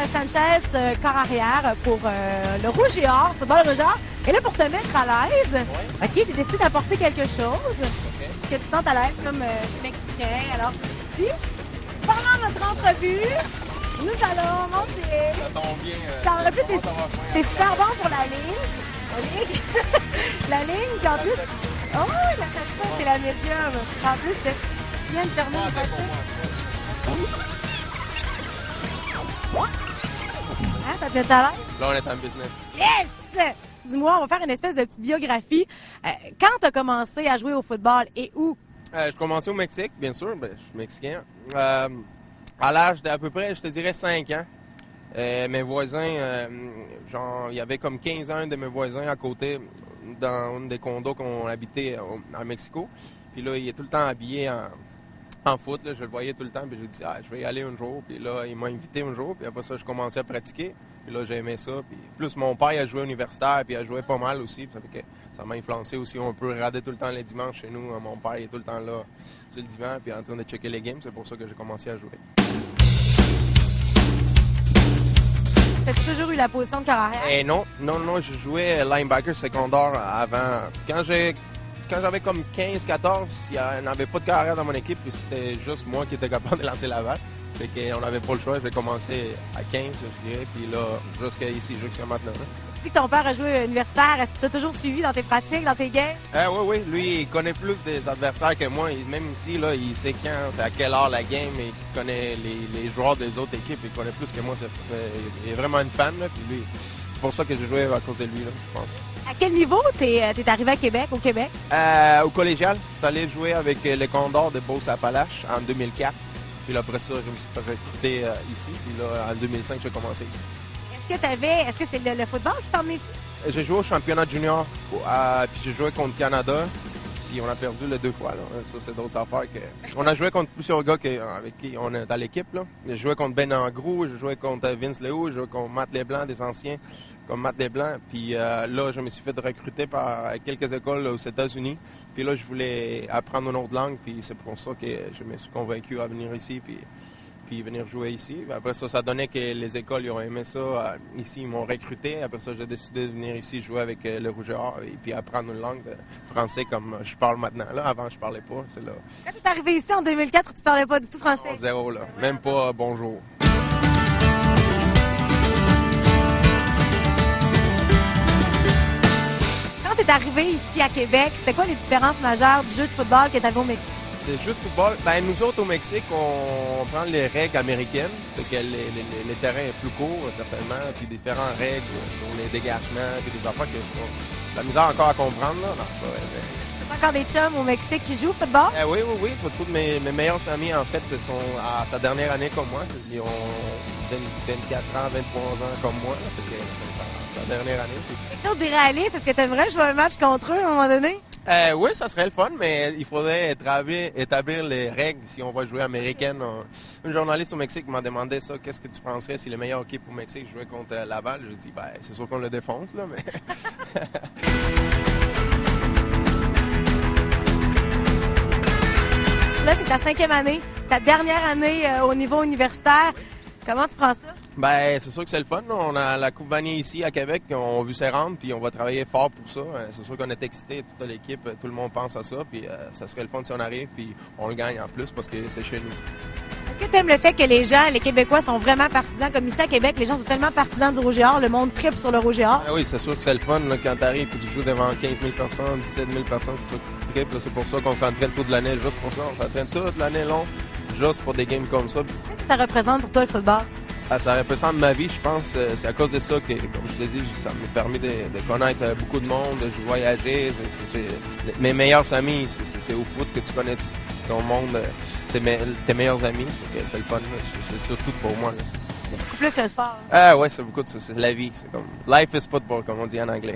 Sanchez, corps arrière pour le Rouge et Or, football Rouge et Or. Et là, pour te mettre à l'aise, OK, j'ai décidé d'apporter quelque chose que tu te sens à l'aise comme Mexicain. Alors, ici, pendant notre entrevue, nous allons manger. Ça tombe bien. En plus, c'est super bon pour la ligne. La ligne, puis en plus... Oh, la sauce, c'est la médium. En plus, tu viens de terminer le hein, ça te met à l'aise? Là, on est en business. Yes! Dis-moi, on va faire une espèce de petite biographie. Quand tu as commencé à jouer au football et où? Je commençais au Mexique, bien sûr. Ben, je suis mexicain. À l'âge d'à peu près, je te dirais 5 ans. Mes voisins, il y avait comme 15 ans de mes voisins à côté dans un des condos qu'on habitait à Mexico. Puis là, il est tout le temps habillé en foot. Là, je le voyais tout le temps. Puis j'ai dit, je vais y aller un jour. Puis là, il m'a invité un jour. Puis après ça, je commençais à pratiquer. Puis là, j'ai aimé ça. Puis plus, mon père, il a joué universitaire. Puis il a joué pas mal aussi. Puis ça fait que ça m'a influencé aussi. On peut regarder tout le temps les dimanches chez nous. Mon père, il est tout le temps là sur le divan. Puis en train de checker les games. C'est pour ça que j'ai commencé à jouer. T'as toujours eu la position de carrière? Non, je jouais linebacker secondaire avant. Quand j'avais comme 15-14, il n'y en avait pas de carrière dans mon équipe, puis c'était juste moi qui étais capable de lancer la balle. Fait qu'on n'avait pas le choix, j'ai commencé à 15, je dirais, puis là, jusqu'à ici, jusqu'à maintenant. Tu dis que ton père a joué universitaire, est-ce que tu as toujours suivi dans tes pratiques, dans tes games? Oui, lui, il connaît plus des adversaires que moi. Même ici, là, il sait quand, c'est à quelle heure la game, et il connaît les joueurs des autres équipes, il connaît plus que moi. Il est vraiment une fan, là, puis lui, c'est pour ça que j'ai joué à cause de lui, là, je pense. À quel niveau t'es arrivé à Québec, au Québec? Au collégial, je suis allé jouer avec les Condors de Beauce-Appalaches en 2004. Puis là, après ça, je me suis fait recruter ici. Puis là, en 2005, j'ai commencé ici. Est-ce que c'est le football qui t'a emmené ici? J'ai joué au championnat junior. Puis j'ai joué contre Canada. Puis on a perdu les 2 fois. Là. Ça, c'est d'autres affaires. On a joué contre plusieurs gars avec qui on est dans l'équipe. Là. J'ai joué contre Ben Angrou, j'ai joué contre Vince Léo, j'ai joué contre Matt Leblanc, des anciens comme Matt Leblanc. Puis là, je me suis fait recruter par quelques écoles aux États-Unis. Puis là, je voulais apprendre une autre langue. Puis c'est pour ça que je me suis convaincu à venir ici. Puis venir jouer ici. Après ça donnait que les écoles ils ont aimé ça. Ici, ils m'ont recruté. Après ça, j'ai décidé de venir ici jouer avec le Rouge et Or et puis apprendre une langue français comme je parle maintenant. Là, avant, je parlais pas. C'est là. Quand tu es arrivé ici en 2004, tu parlais pas du tout français? Non, zéro, là. Même pas bonjour. Quand tu es arrivé ici à Québec, c'était quoi les différences majeures du jeu de football que tu avais au Mexique? Les jeux de football, ben nous autres au Mexique, on prend les règles américaines, fait que les terrains sont plus courts certainement, puis différentes règles pour les dégagements, puis des affaires que la misère encore à comprendre là. C'est pas encore des chums au Mexique qui jouent au football? Oui. Tous mes meilleurs amis en fait sont à sa dernière année comme moi, ils ont 24 ans, 23 ans comme moi, là, fait que c'est sa dernière année. Quelque chose d'irréaliste, est-ce que tu aimerais jouer un match contre eux à un moment donné? Oui, ça serait le fun, mais il faudrait établir les règles si on va jouer américaine. Un journaliste au Mexique m'a demandé ça, qu'est-ce que tu penserais si le meilleur équipe au Mexique jouait contre Laval? Je dis, c'est sûr qu'on le défonce, là, mais... Là, c'est ta 5e année, ta dernière année au niveau universitaire. Comment tu prends ça? C'est sûr que c'est le fun. Là. On a la Coupe Vanier ici à Québec, on a vu ses rendre, puis on va travailler fort pour ça. C'est sûr qu'on est excité, toute l'équipe, tout le monde pense à ça, puis ça serait le fun si on arrive, puis on le gagne en plus parce que c'est chez nous. Est-ce que tu aimes le fait que les gens, les Québécois, sont vraiment partisans? Comme ici à Québec, les gens sont tellement partisans du Rouge et Or, le monde tripe sur le Rouge et Or. Oui, c'est sûr que c'est le fun là, quand tu arrives et tu joues devant 15 000 personnes, 17 000 personnes, c'est sûr que tu tripes. Là. C'est pour ça qu'on s'entraîne toute l'année, juste pour ça. On s'entraîne toute l'année long, juste pour des games comme ça. Qu'est-ce que ça représente pour toi le football? Ça représente ma vie, je pense. C'est à cause de ça que, comme je l'ai dit, ça m'a permis de connaître beaucoup de monde, de voyager. Mes meilleurs amis, c'est au foot que tu connais ton monde, tes meilleurs amis. C'est le fun, c'est surtout pour moi. C'est beaucoup plus que le sport. Oui, c'est beaucoup de ça. C'est la vie. C'est comme life is football, comme on dit en anglais.